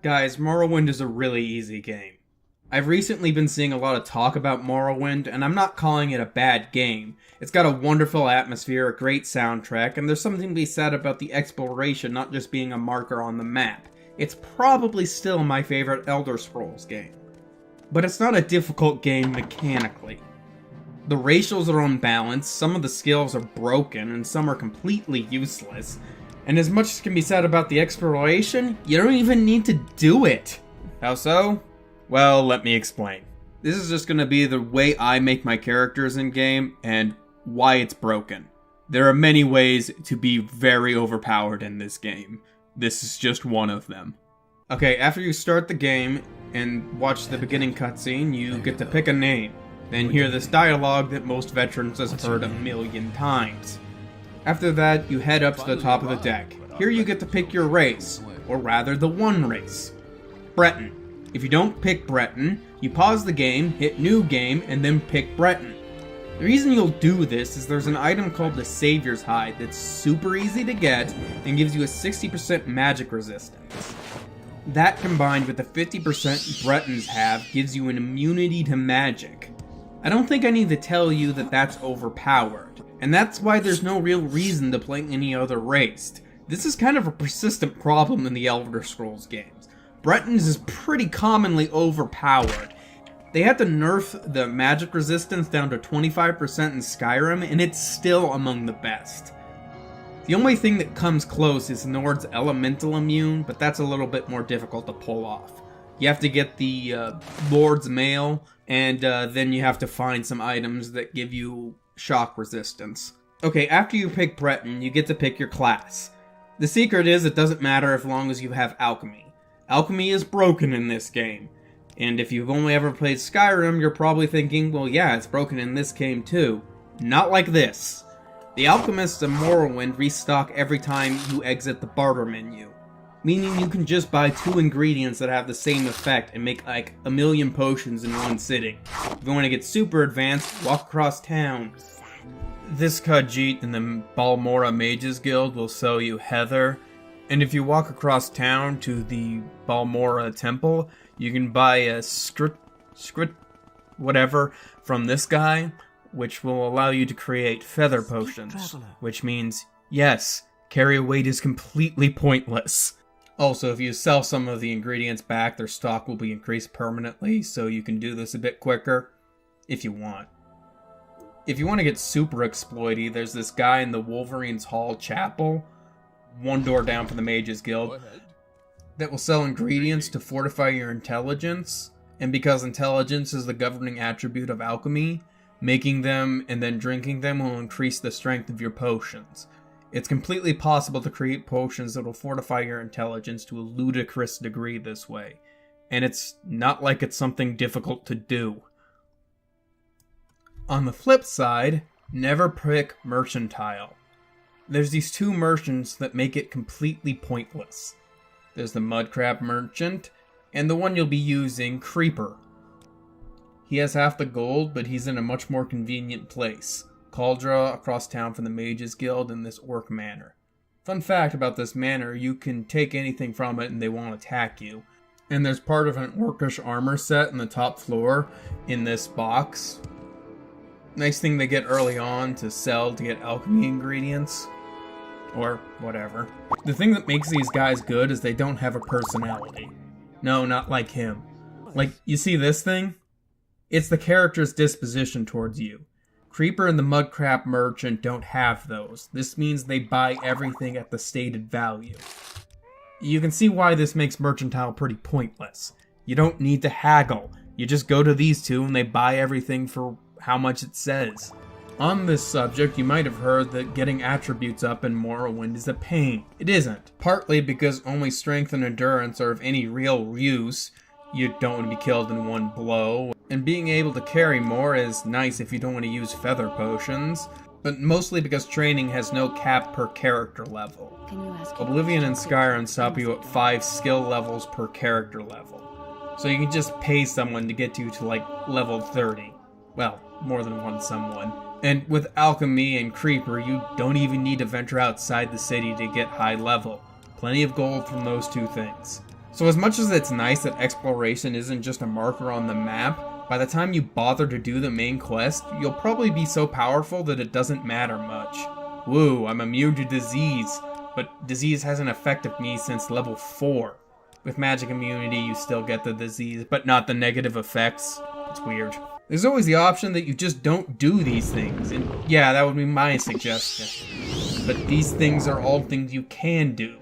Guys, Morrowind is a really easy game. I've recently been seeing a lot of talk about Morrowind, and I'm not calling it a bad game. It's got a wonderful atmosphere, a great soundtrack, and there's something to be said about the exploration not just being a marker on the map. It's probably still my favorite Elder Scrolls game. But it's not a difficult game mechanically. The ratios are unbalanced, some of the skills are broken, and some are completely useless. And as much as can be said about the exploration, you don't even need to do it. How so? Well, let me explain. This is just going to be the way I make my characters in game, and why it's broken. There are many ways to be very overpowered in this game. This is just one of them. Okay, after you start the game and watch the beginning cutscene, you get to pick a name. Then hear this dialogue that most veterans have heard a million times. After that, you head up to the top of the deck. Here you get to pick your race, or rather the one race. Breton. If you don't pick Breton, you pause the game, hit New Game, and then pick Breton. The reason you'll do this is there's an item called the Savior's Hide that's super easy to get and gives you a 60% magic resistance. That combined with the 50% Bretons have gives you an immunity to magic. I don't think I need to tell you that that's overpowered, and that's why there's no real reason to play any other race. This is kind of a persistent problem in the Elder Scrolls games. Bretons is pretty commonly overpowered. They had to nerf the magic resistance down to 25% in Skyrim, and it's still among the best. The only thing that comes close is Nord's Elemental Immune, but that's a little bit more difficult to pull off. You have to get the Lord's Mail, and then you have to find some items that give you shock resistance. Okay, after you pick Breton, you get to pick your class. The secret is it doesn't matter as long as you have Alchemy. Alchemy is broken in this game. And if you've only ever played Skyrim, you're probably thinking, well yeah, it's broken in this game too. Not like this. The alchemists in Morrowind restock every time you exit the barter menu. Meaning you can just buy 2 ingredients that have the same effect and make like a million potions in one sitting. If you want to get super advanced, walk across town. This Khajiit in the Balmora Mages Guild will sell you Heather. And if you walk across town to the Balmora Temple, you can buy a whatever from this guy, which will allow you to create feather potions. Which means, yes, carry weight is completely pointless. Also, if you sell some of the ingredients back, their stock will be increased permanently, so you can do this a bit quicker, if you want. If you want to get super exploity, there's this guy in the Wolverine's Hall Chapel, one door down from the Mages Guild, that will sell ingredients to fortify your intelligence, and because intelligence is the governing attribute of alchemy, making them and then drinking them will increase the strength of your potions. It's completely possible to create potions that will fortify your intelligence to a ludicrous degree this way, and it's not like it's something difficult to do. On the flip side, never pick Merchantile. There's these 2 merchants that make it completely pointless. There's the Mudcrab Merchant, and the one you'll be using, Creeper. He has half the gold, but he's in a much more convenient place. Cauldra across town from the Mages Guild in this Orc Manor. Fun fact about this manor, you can take anything from it and they won't attack you. And there's part of an orcish armor set in the top floor in this box. Nice thing they get early on to sell to get alchemy ingredients. Or whatever. The thing that makes these guys good is they don't have a personality. No, not like him. Like, you see this thing? It's the character's disposition towards you. Creeper and the Mudcrab Merchant don't have those. This means they buy everything at the stated value. You can see why this makes Merchantile pretty pointless. You don't need to haggle. You just go to these 2 and they buy everything for how much it says. On this subject, you might have heard that getting attributes up in Morrowind is a pain. It isn't. Partly because only strength and endurance are of any real use. You don't want to be killed in one blow. And being able to carry more is nice if you don't want to use feather potions. But mostly because training has no cap per character level. Oblivion and Skyrim stop you at 5 skill levels per character level. So you can just pay someone to get you to like level 30. Well, more than one someone. And with Alchemy and Creeper, you don't even need to venture outside the city to get high level. Plenty of gold from those 2 things. So as much as it's nice that exploration isn't just a marker on the map, by the time you bother to do the main quest, you'll probably be so powerful that it doesn't matter much. Woo, I'm immune to disease, but disease hasn't affected me since level 4. With magic immunity, you still get the disease, but not the negative effects. It's weird. There's always the option that you just don't do these things, and yeah, that would be my suggestion. But these things are all things you can do.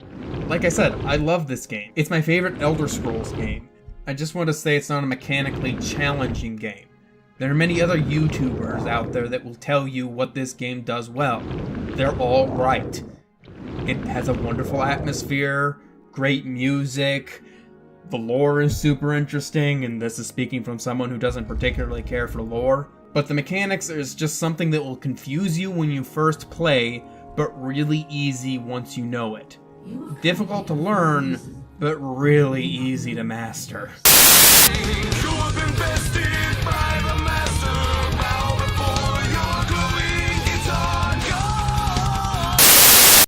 Like I said, I love this game. It's my favorite Elder Scrolls game. I just want to say it's not a mechanically challenging game. There are many other YouTubers out there that will tell you what this game does well. They're all right. It has a wonderful atmosphere, great music, the lore is super interesting, and this is speaking from someone who doesn't particularly care for lore. But the mechanics is just something that will confuse you when you first play, but really easy once you know it. Difficult to learn, but really easy to master.